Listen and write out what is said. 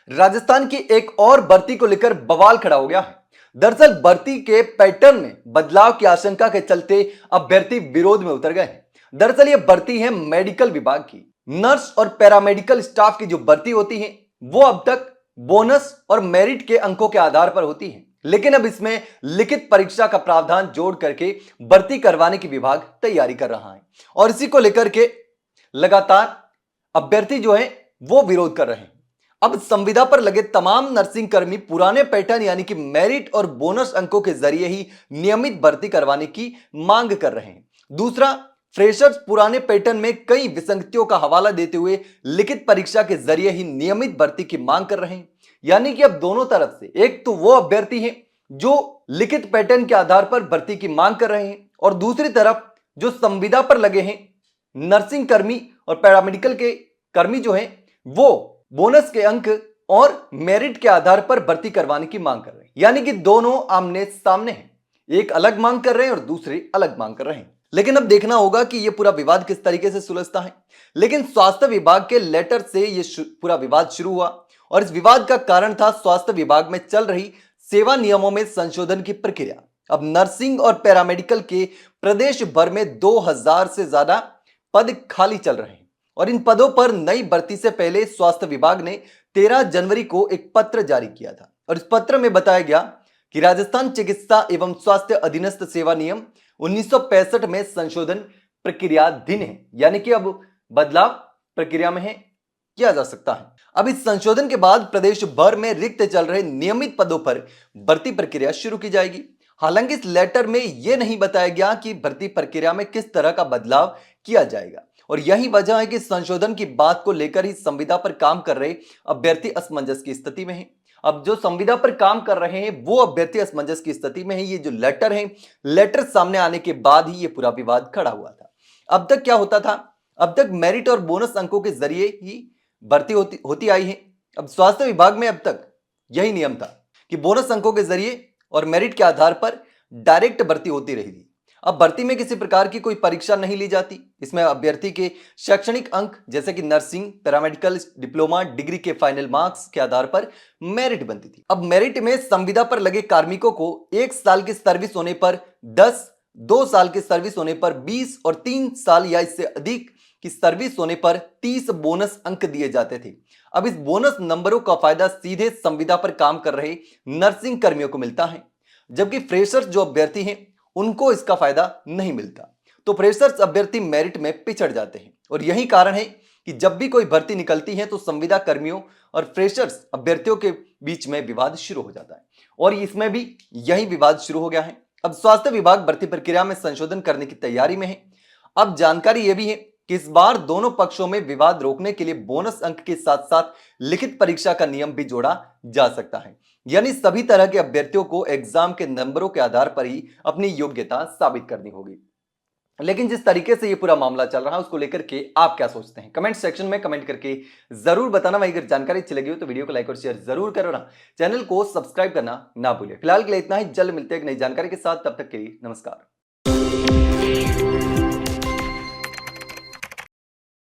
राजस्थान की एक और भर्ती को लेकर बवाल खड़ा हो गया है। दरअसल भर्ती के पैटर्न में बदलाव की आशंका के चलते अभ्यर्थी विरोध में उतर गए हैं। दरअसल यह भर्ती है मेडिकल विभाग की। नर्स और पैरामेडिकल स्टाफ की जो भर्ती होती है वो अब तक बोनस और मेरिट के अंकों के आधार पर होती है, लेकिन अब इसमें लिखित परीक्षा का प्रावधान जोड़ करके भर्ती करवाने की विभाग तैयारी कर रहा है और इसी को लेकर के लगातार अभ्यर्थी जो है वो विरोध कर रहे हैं। अब संविदा पर लगे तमाम नर्सिंग कर्मी पुराने पैटर्न यानी कि मेरिट और बोनस अंकों के जरिए ही नियमित भर्ती करवाने की मांग कर रहे हैं। दूसरा, फ्रेशर्स पुराने पैटर्न में कई विसंगतियों का हवाला देते हुए लिखित परीक्षा के जरिए ही नियमित भर्ती की मांग कर रहे हैं। यानी कि अब दोनों तरफ से, एक तो वो अभ्यर्थी हैं जो लिखित पैटर्न के आधार पर भर्ती की मांग कर रहे हैं और दूसरी तरफ जो संविदा पर लगे हैं नर्सिंग कर्मी और पैरामेडिकल के कर्मी जो हैं वो बोनस के अंक और मेरिट के आधार पर भर्ती करवाने की मांग कर रहे हैं। यानी कि दोनों आमने सामने हैं, एक अलग मांग कर रहे हैं और दूसरे अलग मांग कर रहे हैं। लेकिन अब देखना होगा कि यह पूरा विवाद किस तरीके से सुलझता है। लेकिन स्वास्थ्य विभाग के लेटर से यह पूरा विवाद शुरू हुआ और इस विवाद का कारण था स्वास्थ्य विभाग में चल रही सेवा नियमों में संशोधन की प्रक्रिया। अब नर्सिंग और पैरामेडिकल के प्रदेश भर में 2000 से ज्यादा पद खाली चल रहे हैं और इन पदों पर नई भर्ती से पहले स्वास्थ्य विभाग ने 13 जनवरी को एक पत्र जारी किया था और इस पत्र में बताया गया कि राजस्थान चिकित्सा एवं स्वास्थ्य अधीनस्थ सेवा नियम 1965 में संशोधन प्रक्रियाधीन है, यानी कि अब बदलाव प्रक्रिया में है, किया जा सकता है। अब इस संशोधन के बाद प्रदेश भर में रिक्त चल रहे नियमित पदों पर भर्ती प्रक्रिया शुरू की जाएगी। हालांकि इस लेटर में यह नहीं बताया गया कि भर्ती प्रक्रिया में किस तरह का बदलाव किया जाएगा और यही वजह है कि संशोधन की बात को लेकर ही संविदा पर काम कर रहे अभ्यर्थी असमंजस की स्थिति में है। अब जो संविदा पर काम कर रहे हैं वो अभ्यर्थी असमंजस की स्थिति में है। ये जो लेटर है, लेटर सामने आने के बाद ही ये पूरा विवाद खड़ा हुआ था। अब तक क्या होता था, अब तक मेरिट और बोनस अंकों के जरिए ही भर्ती होती आई है। अब स्वास्थ्य विभाग में अब तक यही नियम था कि बोनस अंकों के जरिए और मेरिट के आधार पर डायरेक्ट भर्ती होती रही थी। अब भर्ती में किसी प्रकार की कोई परीक्षा नहीं ली जाती। इसमें अभ्यर्थी के शैक्षणिक अंक जैसे कि नर्सिंग, पैरामेडिकल, डिप्लोमा, डिग्री के फाइनल मार्क्स के आधार पर मेरिट बनती थी। अब मेरिट में संविदा पर लगे कार्मिकों को 1 साल की सर्विस होने पर 10, 2 साल की सर्विस होने पर 20 और 3 साल या इससे अधिक की सर्विस होने पर 30 बोनस अंक दिए जाते थे। अब इस बोनस नंबरों का फायदा सीधे संविदा पर काम कर रहे नर्सिंग कर्मियों को मिलता है, जबकि फ्रेशर्स जो अभ्यर्थी हैं उनको इसका फायदा नहीं मिलता। तो फ्रेशर्स अभ्यर्थी मेरिट में पिछड़ जाते हैं और यही कारण है कि जब भी कोई भर्ती निकलती है तो संविदा कर्मियों और फ्रेशर्स अभ्यर्थियों के बीच में विवाद शुरू हो जाता है और इसमें भी यही विवाद शुरू हो गया है। अब स्वास्थ्य विभाग भर्ती प्रक्रिया में संशोधन करने की तैयारी में है। अब जानकारी यह भी है कि इस बार दोनों पक्षों में विवाद रोकने के लिए बोनस अंक के साथ साथ लिखित परीक्षा का नियम भी जोड़ा जा सकता है। यानी सभी तरह के अभ्यर्थियों को एग्जाम के नंबरों के आधार पर ही अपनी योग्यता साबित करनी होगी। लेकिन जिस तरीके से ये पूरा मामला चल रहा है उसको लेकर के आप क्या सोचते हैं, कमेंट सेक्शन में कमेंट करके जरूर बताना। वहीं अगर जानकारी अच्छी लगी हो तो वीडियो को लाइक और शेयर जरूर करो ना, चैनल को सब्सक्राइब करना ना भूलिए। फिलहाल के लिए इतना ही, जल्द मिलते हैं एक नई जानकारी के साथ, तब तक के लिए नमस्कार।